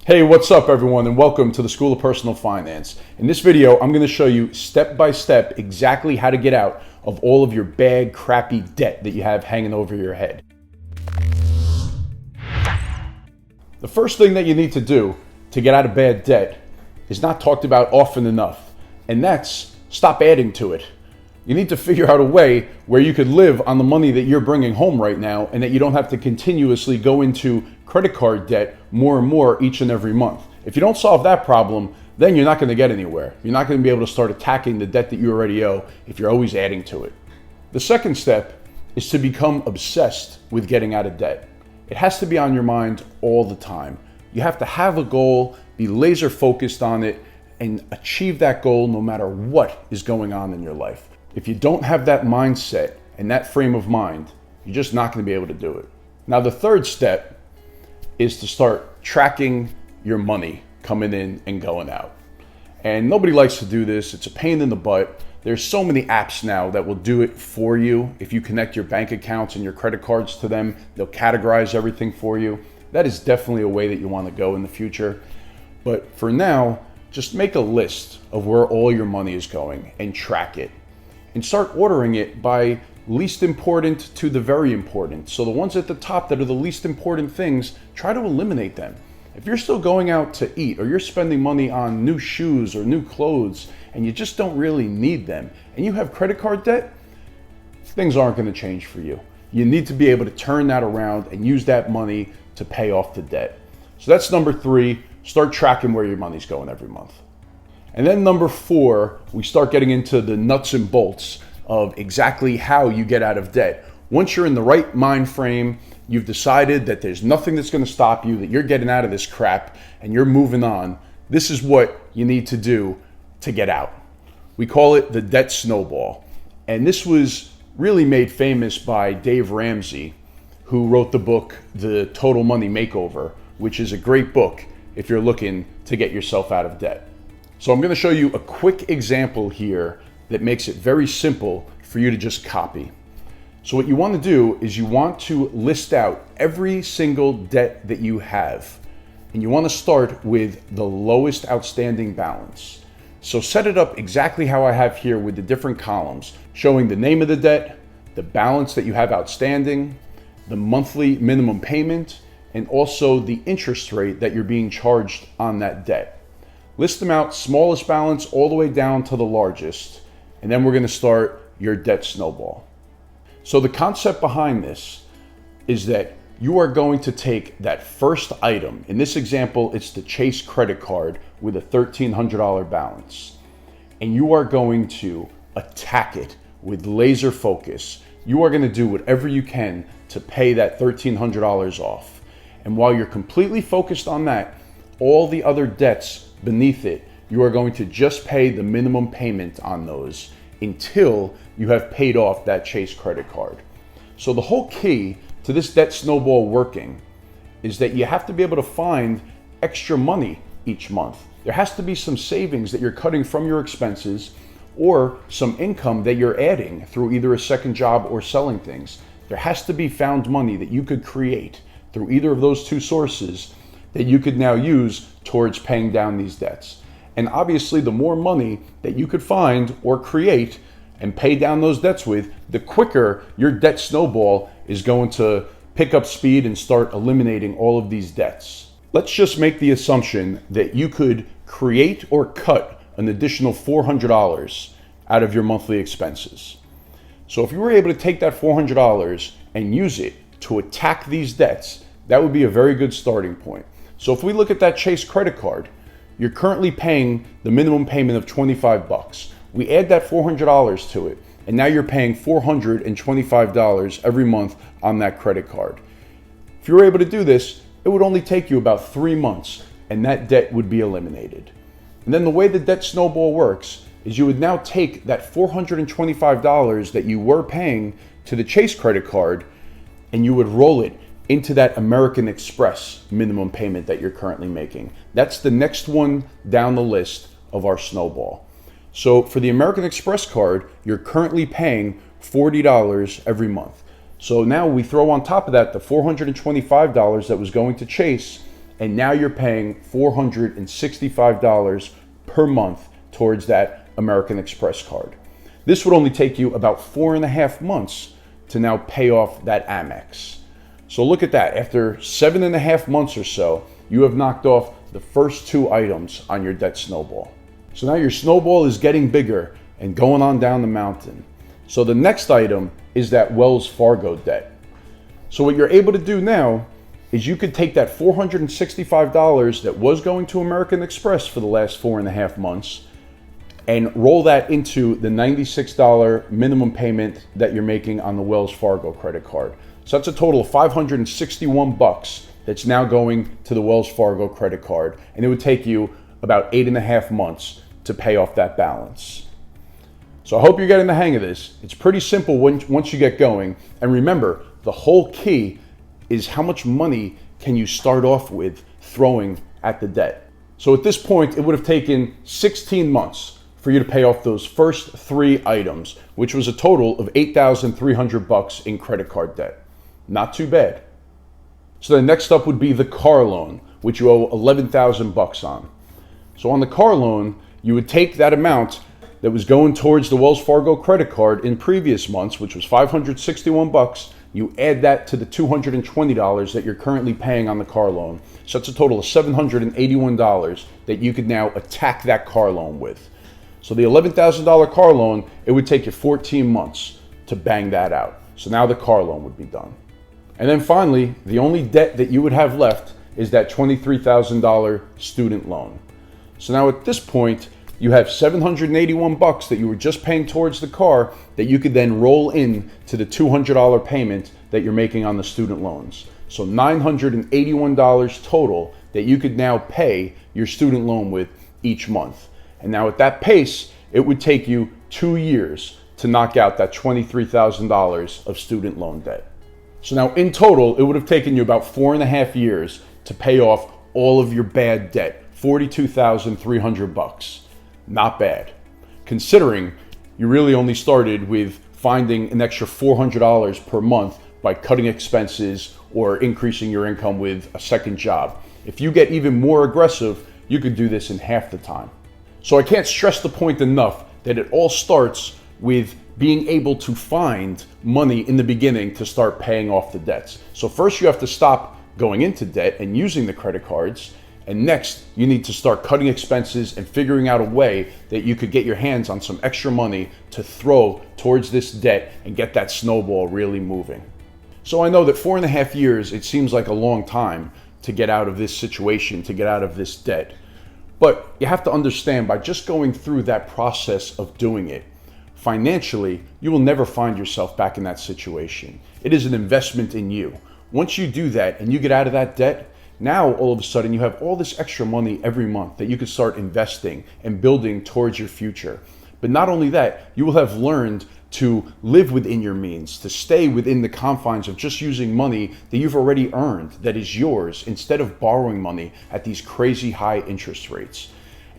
Hey, what's up everyone, and welcome to the School of Personal Finance. In this video, I'm going to show you step by step exactly how to get out of all of your bad, crappy debt that you have hanging over your head. The first thing that you need to do to get out of bad debt is not talked about often enough, and that's stop adding to it. You need to figure out a way where you could live on the money that you're bringing home right now and that you don't have to continuously go into credit card debt more and more each and every month. If you don't solve that problem, then you're not going to get anywhere. You're not going to be able to start attacking the debt that you already owe if you're always adding to it. The second step is to become obsessed with getting out of debt. It has to be on your mind all the time. You have to have a goal, be laser focused on it, and achieve that goal no matter what is going on in your life. If you don't have that mindset and that frame of mind, you're just not going to be able to do it. Now, the third step is to start tracking your money coming in and going out. And nobody likes to do this. It's a pain in the butt. There's so many apps now that will do it for you. If you connect your bank accounts and your credit cards to them, they'll categorize everything for you. That is definitely a way that you want to go in the future. But for now, just make a list of where all your money is going and track it. And start ordering it by least important to the very important. So the ones at the top that are the least important things, try to eliminate them. If you're still going out to eat or you're spending money on new shoes or new clothes and you just don't really need them and you have credit card debt, things aren't going to change for you. You need to be able to turn that around and use that money to pay off the debt. So that's number 3, start tracking where your money's going every month. And then number 4, we start getting into the nuts and bolts of exactly how you get out of debt. Once you're in the right mind frame, you've decided that there's nothing that's going to stop you, that you're getting out of this crap and you're moving on, this is what you need to do to get out. We call it the debt snowball. And this was really made famous by Dave Ramsey, who wrote the book, The Total Money Makeover, which is a great book if you're looking to get yourself out of debt. So I'm going to show you a quick example here that makes it very simple for you to just copy. So what you want to do is you want to list out every single debt that you have. And you want to start with the lowest outstanding balance. So set it up exactly how I have here with the different columns, showing the name of the debt, the balance that you have outstanding, the monthly minimum payment, and also the interest rate that you're being charged on that debt. List them out, smallest balance all the way down to the largest, and then we're going to start your debt snowball. So the concept behind this is that you are going to take that first item. In this example, it's the Chase credit card with a $1,300 balance, and you are going to attack it with laser focus. You are going to do whatever you can to pay that $1,300 off. And while you're completely focused on that, all the other debts beneath it, you are going to just pay the minimum payment on those until you have paid off that Chase credit card. So the whole key to this debt snowball working is that you have to be able to find extra money each month. There has to be some savings that you're cutting from your expenses or some income that you're adding through either a second job or selling things. There has to be found money that you could create through either of those two sources that you could now use towards paying down these debts. And obviously, the more money that you could find or create and pay down those debts with, the quicker your debt snowball is going to pick up speed and start eliminating all of these debts. Let's just make the assumption that you could create or cut an additional $400 out of your monthly expenses. So if you were able to take that $400 and use it to attack these debts, that would be a very good starting point. So if we look at that Chase credit card, you're currently paying the minimum payment of $25. We add that $400 to it, and now you're paying $425 every month on that credit card. If you were able to do this, it would only take you about 3 months, and that debt would be eliminated. And then the way the debt snowball works is you would now take that $425 that you were paying to the Chase credit card, and you would roll it into that American Express minimum payment that you're currently making. That's the next one down the list of our snowball. So for the American Express card, you're currently paying $40 every month. So now we throw on top of that the $425 that was going to Chase, and now you're paying $465 per month towards that American Express card. This would only take you about 4.5 months to now pay off that Amex. So look at that. After 7.5 months or so, you have knocked off the first 2 items on your debt snowball. So now your snowball is getting bigger and going on down the mountain. So the next item is that Wells Fargo debt. So what you're able to do now is you could take that $465 that was going to American Express for the last 4.5 months and roll that into the $96 minimum payment that you're making on the Wells Fargo credit card. So that's a total of $561 that's now going to the Wells Fargo credit card, and it would take you about 8.5 months to pay off that balance. So I hope you're getting the hang of this. It's pretty simple once you get going. And remember, the whole key is how much money can you start off with throwing at the debt. So at this point, it would have taken 16 months for you to pay off those first 3 items, which was a total of $8,300 in credit card debt. Not too bad. So the next up would be the car loan, which you owe $11,000 on. So on the car loan, you would take that amount that was going towards the Wells Fargo credit card in previous months, which was $561. You add that to the $220 that you're currently paying on the car loan. So that's a total of $781 that you could now attack that car loan with. So the $11,000 car loan, it would take you 14 months to bang that out. So now the car loan would be done. And then finally, the only debt that you would have left is that $23,000 student loan. So now at this point, you have $781 that you were just paying towards the car that you could then roll in to the $200 payment that you're making on the student loans. So $981 total that you could now pay your student loan with each month. And now at that pace, it would take you 2 years to knock out that $23,000 of student loan debt. So now in total, it would have taken you about 4.5 years to pay off all of your bad debt, $42,300. Not bad, considering you really only started with finding an extra $400 per month by cutting expenses or increasing your income with a second job. If you get even more aggressive, you could do this in half the time. So I can't stress the point enough that it all starts with being able to find money in the beginning to start paying off the debts. So first you have to stop going into debt and using the credit cards. And next, you need to start cutting expenses and figuring out a way that you could get your hands on some extra money to throw towards this debt and get that snowball really moving. So I know that 4.5 years, it seems like a long time to get out of this situation, to get out of this debt. But you have to understand, by just going through that process of doing it, financially, you will never find yourself back in that situation. It is an investment in you. Once you do that and you get out of that debt, now all of a sudden you have all this extra money every month that you can start investing and building towards your future. But not only that, you will have learned to live within your means, to stay within the confines of just using money that you've already earned, that is yours, instead of borrowing money at these crazy high interest rates.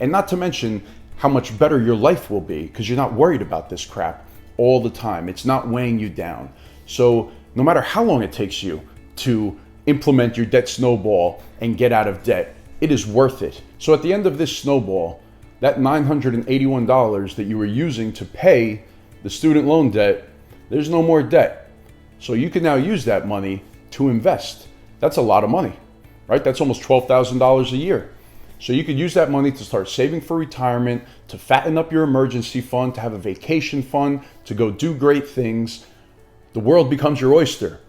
And not to mention how much better your life will be, because you're not worried about this crap all the time. It's not weighing you down. So no matter how long it takes you to implement your debt snowball and get out of debt, it is worth it. So at the end of this snowball, that $981 that you were using to pay the student loan debt, there's no more debt. So you can now use that money to invest. That's a lot of money, right? That's almost $12,000 a year. So you could use that money to start saving for retirement, to fatten up your emergency fund, to have a vacation fund, to go do great things. The world becomes your oyster.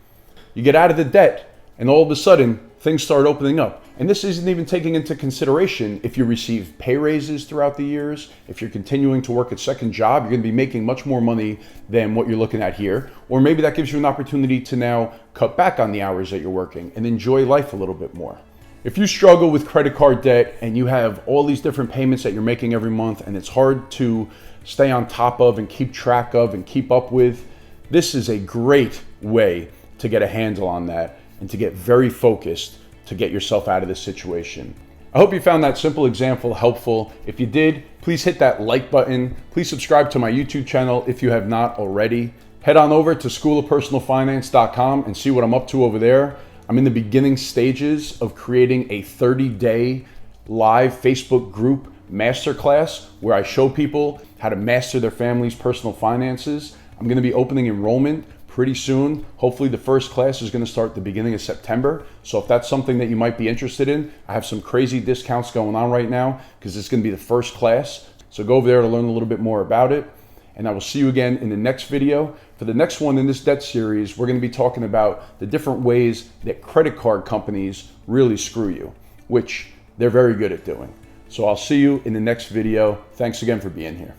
You get out of the debt, and all of a sudden, things start opening up. And this isn't even taking into consideration if you receive pay raises throughout the years. If you're continuing to work a second job, you're going to be making much more money than what you're looking at here. Or maybe that gives you an opportunity to now cut back on the hours that you're working and enjoy life a little bit more. If you struggle with credit card debt and you have all these different payments that you're making every month and it's hard to stay on top of and keep track of and keep up with, this is a great way to get a handle on that and to get very focused to get yourself out of this situation. I hope you found that simple example helpful. If you did, please hit that like button. Please subscribe to my YouTube channel if you have not already. Head on over to schoolofpersonalfinance.com and see what I'm up to over there. I'm in the beginning stages of creating a 30-day live Facebook group masterclass where I show people how to master their family's personal finances. I'm going to be opening enrollment pretty soon. Hopefully the first class is going to start at the beginning of September. So if that's something that you might be interested in, I have some crazy discounts going on right now because it's going to be the first class. So go over there to learn a little bit more about it. And I will see you again in the next video. For the next one in this debt series, we're going to be talking about the different ways that credit card companies really screw you, which they're very good at doing. So I'll see you in the next video. Thanks again for being here.